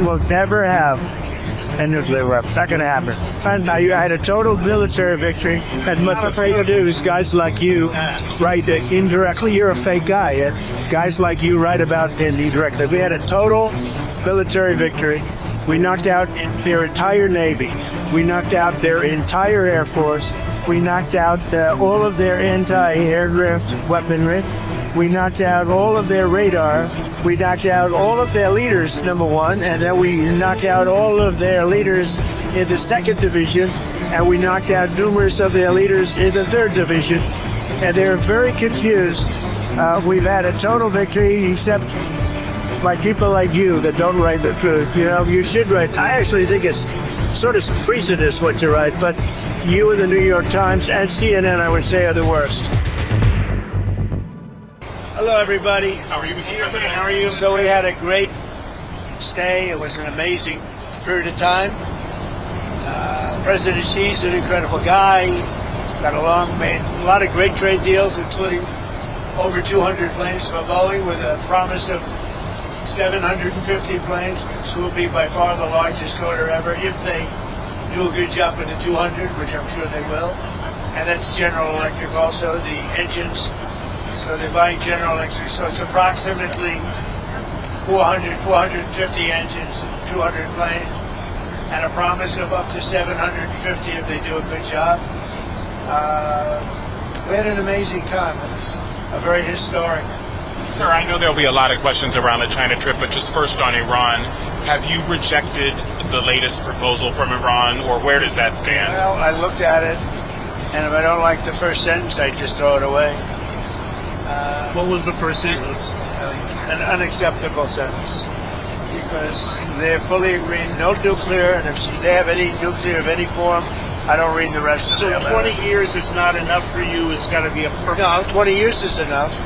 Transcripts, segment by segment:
will never have a nuclear weapon. Not going to happen. And I had a total military victory. And what the fake news, guys like you write indirectly, you're a fake guy. And guys like you write about indirectly. We had a total military victory. We knocked out their entire Navy. We knocked out their entire Air Force. We knocked out all of their anti-aircraft weaponry. We knocked out all of their radar. We knocked out all of their leaders, number one, and then we knocked out all of their leaders in the 2nd Division, and we knocked out numerous of their leaders in the 3rd Division. And they're very confused. We've had a total victory, except by people like you that don't write the truth. You know, you should write. I actually think it's sort of treasonous what you write, but you and the New York Times and CNN, I would say, are the worst. Hello, everybody. How are you, Mr. President? How are you? So we had a great stay. It was an amazing period of time. President Xi's an incredible guy. Got along, made a lot of great trade deals, including over 200 planes from Boeing with a promise of 750 planes, which will be by far the largest order ever if they do a good job with the 200, which I'm sure they will. And that's General Electric also, the engines. So they're buying General Electric. So it's approximately 450 engines and 200 planes, and a promise of up to 750 if they do a good job. We had an amazing time. It was a very historic. Sir, I know there'll be a lot of questions around the China trip, but just first on Iran, have you rejected the latest proposal from Iran, or where does that stand? Well, I looked at it, and if I don't like the first sentence, I just throw it away. What was the first sentence? An unacceptable sentence, because they're fully agreed, no nuclear, and if they have any nuclear of any form, I don't read the rest of So it. 20 years is not enough for you. It's got to be a perfect. No, 20 years is enough,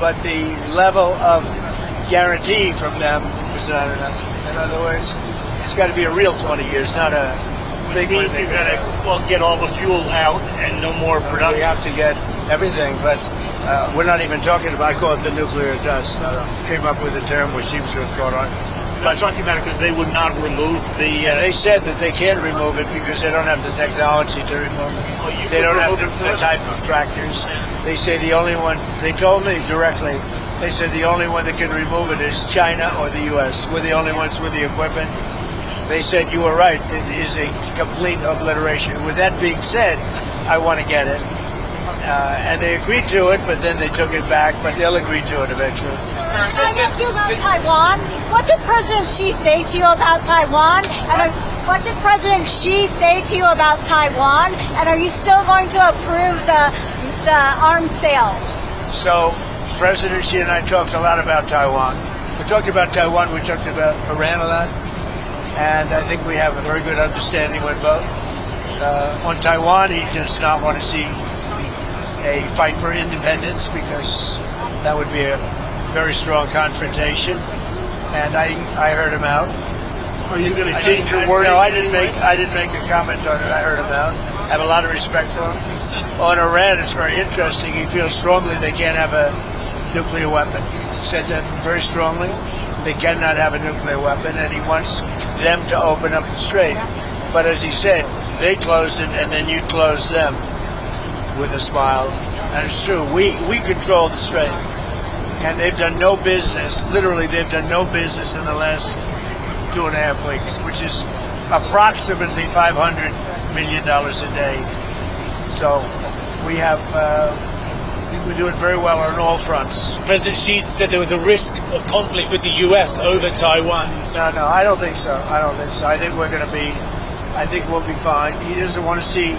but the level of guarantee from them is not enough. In other words, it's got to be a real 20 years, not a big one. Means you got to get all the fuel out and no more production. We have to get everything, but we're not even talking about, I call it the nuclear dust. I came up with a term which seems to have caught on. I'm talking about it because they would not remove the. They said that they can't remove it because they don't have the technology to remove it. Well, you They could don't have remove the it type of tractors. They say the only one, they told me directly, they said the only one that can remove it is China or the U.S. We're the only ones with the equipment. They said you were right. It is a complete obliteration. With that being said, I want to get it. And they agreed to it, but then they took it back, but they'll agree to it eventually. Can I ask you about Taiwan? What did President Xi say to you about Taiwan? And what did President Xi say to you about Taiwan? And are you still going to approve the arms sale? So President Xi and I talked a lot about Taiwan. We talked about Taiwan, we talked about Iran a lot, and I think we have a very good understanding with both. On Taiwan, he does not want to see a fight for independence because that would be a very strong confrontation, and I heard him out. Are you going to change your wording? No, I didn't make a comment on it. I heard him out. I have a lot of respect for him. On Iran, it's very interesting. He feels strongly they can't have a nuclear weapon. He said that very strongly. They cannot have a nuclear weapon, and he wants them to open up the strait. But as he said, they closed it, and then you closed them. With a smile, and it's true. We control the strait, and they've done no business. Literally, they've done no business in the last 2.5 weeks, which is approximately $500 million a day. So we have we're doing very well on all fronts. President Xi said there was a risk of conflict with the U.S. over Taiwan. No, I don't think so. I think we're going to be. I think we'll be fine. He doesn't want to see.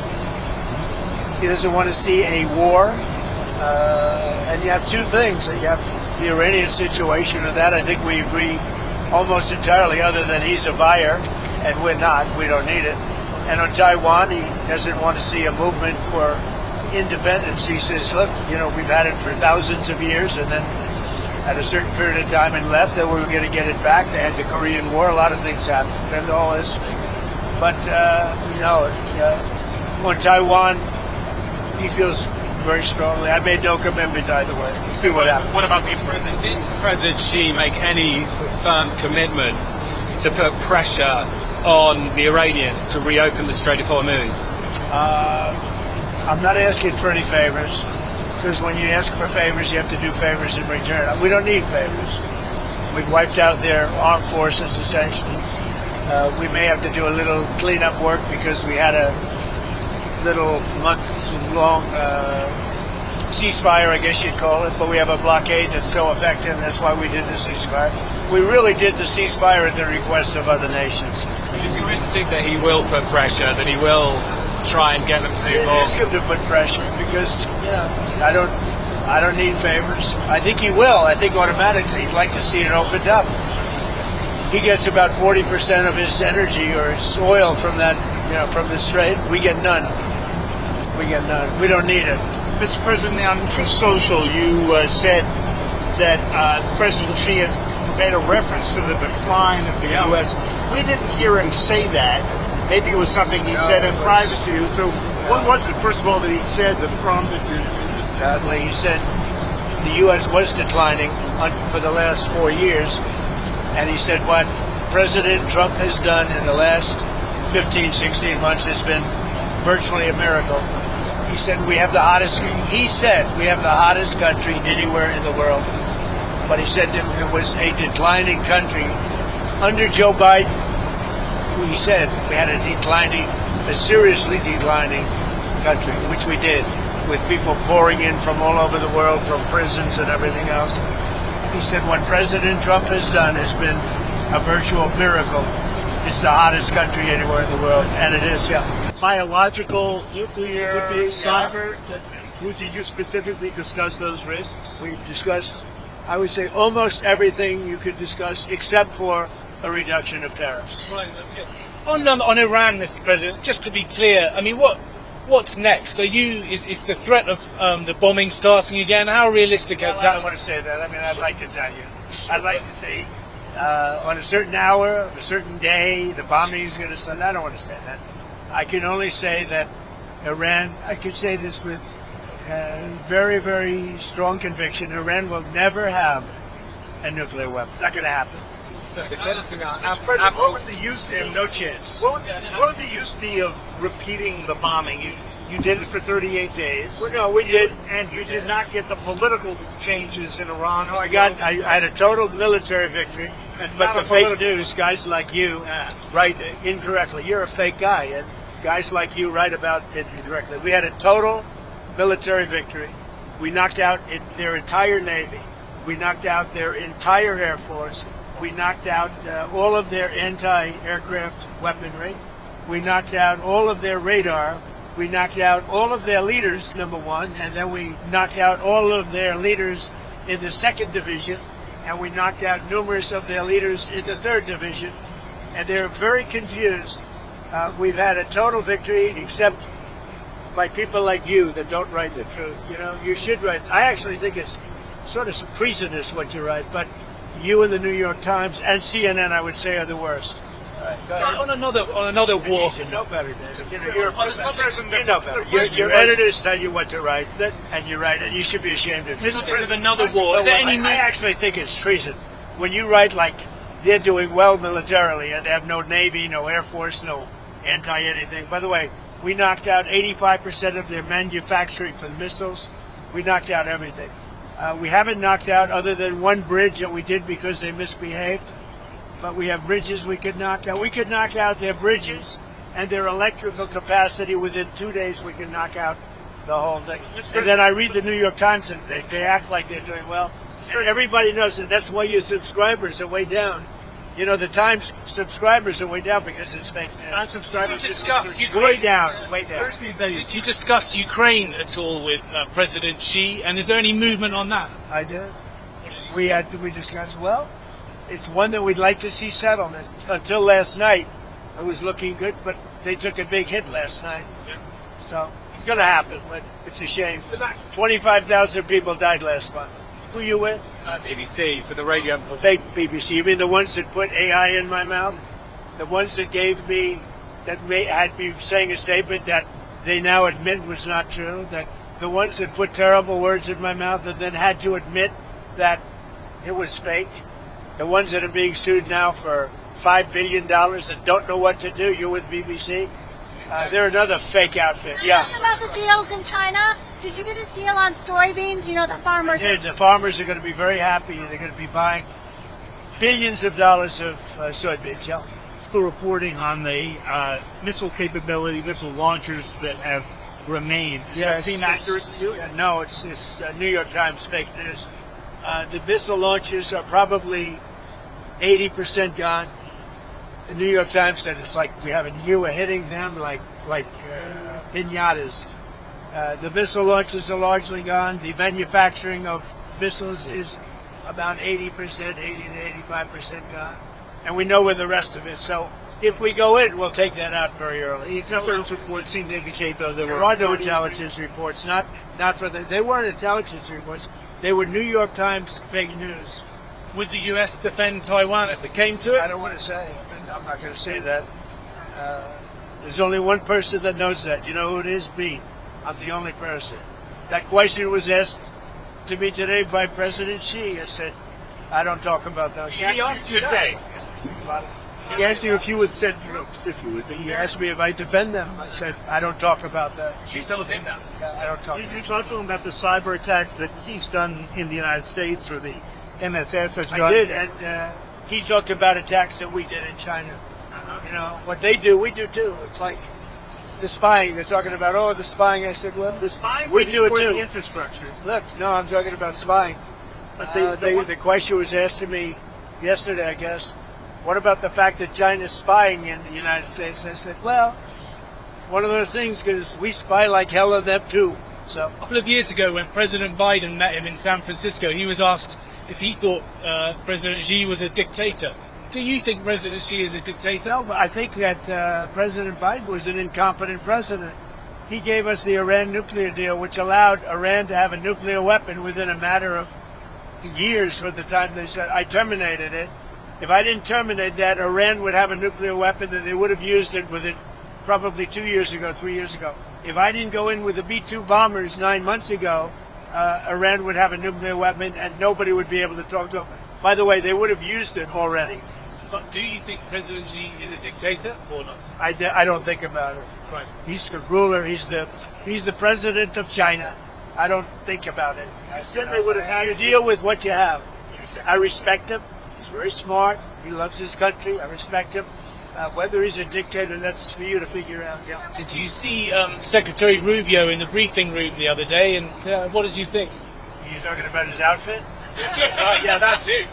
He doesn't want to see a war, and you have two things. You have the Iranian situation, and that I think we agree almost entirely, other than he's a buyer, and we're not. We don't need it. And on Taiwan, he doesn't want to see a movement for independence. He says, look, we've had it for thousands of years, and then at a certain period of time and left, then we were going to get it back. They had the Korean War. A lot of things happened, and all history. But on Taiwan, he feels very strongly. I made no commitment either way. We'll see what happens. What about the President Xi make any firm commitments to put pressure on the Iranians to reopen the Strait of Hormuz? I'm not asking for any favors, because when you ask for favors, you have to do favors in return. We don't need favors. We've wiped out their armed forces, essentially. We may have to do a little cleanup work because we had a little month-long ceasefire, I guess you'd call it, but we have a blockade that's so effective. That's why we did the ceasefire. We really did the ceasefire at the request of other nations. Is your instinct that he will put pressure, that he will try and get them to do more? Ask him to put pressure because I don't need favors. I think he will. I think automatically he'd like to see it opened up. He gets about 40% of his energy or his oil from that, from the strait. We get none. We get none. We don't need it. Mr. President, on Truth Social, you said that President Xi has made a reference to the decline of the U.S. We didn't hear him say that. Maybe it was something he said in private to you. So what was it, first of all, that he said that prompted you? Sadly, he said the U.S. was declining for the last 4 years. And he said what President Trump has done in the last 15, 16 months has been virtually a miracle. He said we have the hottest country anywhere in the world. But he said that it was a declining country. Under Joe Biden, he said we had a seriously declining country, which we did, with people pouring in from all over the world, from prisons and everything else. He said what President Trump has done has been a virtual miracle. It's the hottest country anywhere in the world, and it is, Biological, nuclear, Could be, cyber. Did you specifically discuss those risks? We've discussed, I would say, almost everything you could discuss except for a reduction of tariffs. On Iran, Mr. President, just to be clear, I mean, what's next? Is the threat of the bombing starting again? How realistic is I that? don't want to say that. I mean, I'd like to tell you. I'd like to say on a certain hour, a certain day, the bombing is going to start. I don't want to say that. I can only say that Iran, I could say this with very, very strong conviction, Iran will never have a nuclear weapon. Not going to happen. President, what would the use They have no chance. What would the use be of repeating the bombing? You did it for 38 days. Well, no, we did. And you did not get the political changes in Iran. No, I had a total military victory. But the fake news, guys like you write incorrectly. You're a fake guy, and guys like you write about it incorrectly. We had a total military victory. We knocked out their entire Navy. We knocked out their entire Air Force. We knocked out all of their anti-aircraft weaponry. We knocked out all of their radar. We knocked out all of their leaders, number one, and then we knocked out all of their leaders in the 2nd Division, and we knocked out numerous of their leaders in the 3rd Division, and they're very confused. We've had a total victory, except by people like you that don't write the truth. You should write. I actually think it's sort of treasonous what you write, but you and the New York Times and CNN, I would say, are the worst. So on another war. You should know better, David. You're a professor. You know better. Your editors tell you what to write, and you write it. You should be ashamed of yourself. Subject of another war. Is there any I actually think it's treason. When you write like they're doing well militarily and they have no Navy, no Air Force, no anti-anything. By the way, we knocked out 85% of their manufacturing for the missiles. We knocked out everything. We haven't knocked out other than one bridge that we did because they misbehaved. But we have bridges we could knock out. We could knock out their bridges and their electrical capacity within 2 days. We could knock out the whole thing. And then I read the New York Times and they act like they're doing well. And everybody knows that that's why your subscribers are way down. The Times subscribers are way down because it's fake news. Did you discuss Ukraine? Way down, way down. Did you discuss Ukraine at all with President Xi? And is there any movement on that? I did. We discussed, well, it's one that we'd like to see settlement. Until last night, it was looking good, but they took a big hit last night. Yeah. So it's going to happen, but it's a shame. 25,000 people died last month. Who you with? BBC for the radio. Fake BBC. You mean the ones that put AI in my mouth? The ones that gave me, had me saying a statement that they now admit was not true? That the ones that put terrible words in my mouth and then had to admit that it was fake? The ones that are being sued now for $5 billion and don't know what to do. You're with BBC. They're another fake outfit. Yeah. Talk about the deals in China. Did you get a deal on soybeans? You know, the farmers. The farmers are going to be very happy. They're going to be buying billions of dollars of soybeans. Yeah. Still reporting on the missile capability, missile launchers that have remained. Does that seem accurate to you? No, it's New York Times fake news. The missile launches are probably 80% gone. The New York Times said it's like we're hitting them like pinatas. The missile launches are largely gone. The manufacturing of missiles is about 80%, 80 to 85% gone. And we know where the rest of it. So if we go in, we'll take that out very The early. intelligence reports seem to indicate, though, there There are no intelligence reports. Not for they weren't intelligence reports. They were New York Times fake news. Would the US defend Taiwan if it came to I it? don't want to say. I'm not going to say that. There's only one person that knows that. You know who it is? Me. I'm the only person. That question was asked to me today by President Xi. I said, I don't talk about those. He asked you today. He asked you if you would send troops, if you would. He asked me if I defend them. I said, I don't talk about that. You tell with him now. I don't talk. Did you talk to him about the cyber attacks that he's done in the United States, or the MSS has done? I did, and he talked about attacks that we did in China. You know, what they do, we do too. It's like the spying. They're talking about, the spying. I said, well, The spying we do it for too. the infrastructure. Look, no, I'm talking about spying. But The question was asked to me yesterday, I guess. What about the fact that China's spying in the United States? I said, well, it's one of those things because we spy like hell on them too. So A couple of years ago, when President Biden met him in San Francisco, he was asked if he thought President Xi was a dictator. Do you think President Xi is a dictator? no, but I think that President Biden was an incompetent president. He gave us the Iran nuclear deal, which allowed Iran to have a nuclear weapon within a matter of years from the time they said, I terminated it. If I didn't terminate that, Iran would have a nuclear weapon that they would have used it within probably 2 years ago, 3 years ago. If I didn't go in with the B-2 bombers 9 months ago, Iran would have a nuclear weapon and nobody would be able to talk to them. By the way, they would have used it already. But do you think President Xi is a dictator or not? I don't think about it. Right. He's the ruler. He's the president of China. I don't think about it. Then they would have had You deal with what you have. I respect him. He's very smart. He loves his country. I respect him. Whether he's a dictator, that's for you to figure out. Yeah. Did you see Secretary Rubio in the briefing room the other day, and what did you think? You talking about his outfit? Yeah, that's it.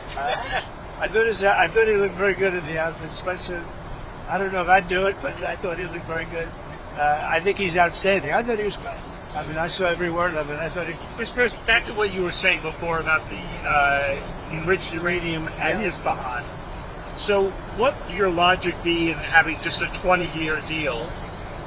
I thought he looked very good in the outfit. Spencer, I don't know if I'd do it, but I thought he looked very good. I think he's outstanding. I thought he was great. I mean, I saw every word of it. I thought he. Mr. President, back to what you were saying before about the enriched uranium and Isfahan. So, what would your logic be in having just a 20-year deal?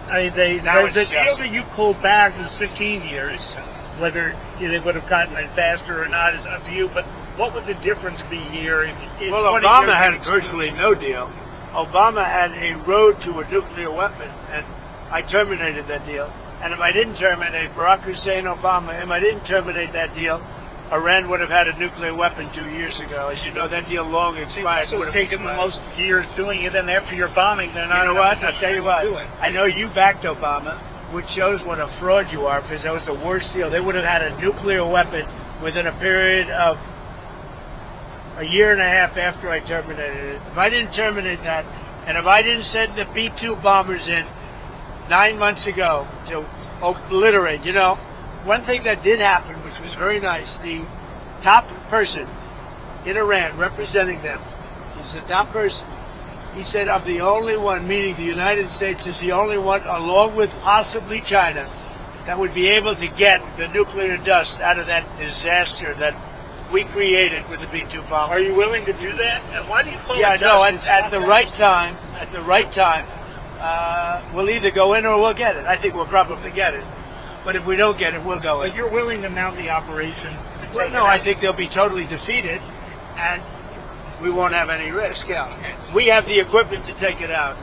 I mean, the deal that you pulled back is 15 years. Whether they would have gotten it faster or not is up to you. But what would the difference be here? If Well, 20 Obama years had is- virtually no deal. Obama had a road to a nuclear weapon, and I terminated that deal. And if I didn't terminate Barack Hussein Obama, if I didn't terminate that deal, Iran would have had a nuclear weapon 2 years ago. As you know, that deal long expired. So would it's have taken the expired. most years doing it, and after you're bombing, they're not. You know in a what? I'll position tell you to what. do it. I know you backed Obama, which shows what a fraud you are, because that was the worst deal. They would have had a nuclear weapon within a period of a year and a half after I terminated it. If I didn't terminate that, and if I didn't send the B-2 bombers in 9 months ago to obliterate, one thing that did happen, which was very nice, the top person in Iran representing them, is the top person. He said, I'm the only one, meaning the United States is the only one, along with possibly China, that would be able to get the nuclear dust out of that disaster that we created with the B-2 bomb. Are you willing to do that? And why do you call Yeah, it no, dust? at the right time, we'll either go in or we'll get it. I think we'll probably get it. But if we don't get it, we'll go in. But you're willing to mount the operation to take Well, it no, I out? think they'll be totally defeated, and we won't have any risk. Yeah, we have the equipment to take it out.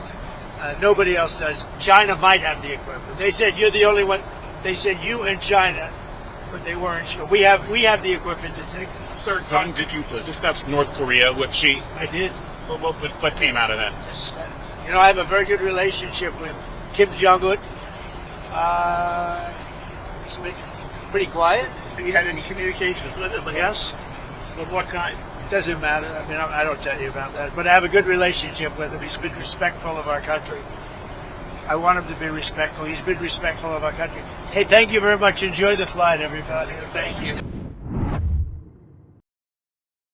Nobody else does. China might have the equipment. They said you're the only one. They said you and China, but they weren't sure. We have the equipment to take it. Sir, did you discuss North Korea with Xi? I did. What came out of that? You know, I have a very good relationship with Kim Jong-un. He's pretty quiet. Have you had any communications with him? Yes. Of what kind? Doesn't matter. I mean, I don't tell you about that. But I have a good relationship with him. He's been respectful of our country. I want him to be respectful. He's been respectful of our country. Hey, thank you very much. Enjoy the flight, everybody. Thank you.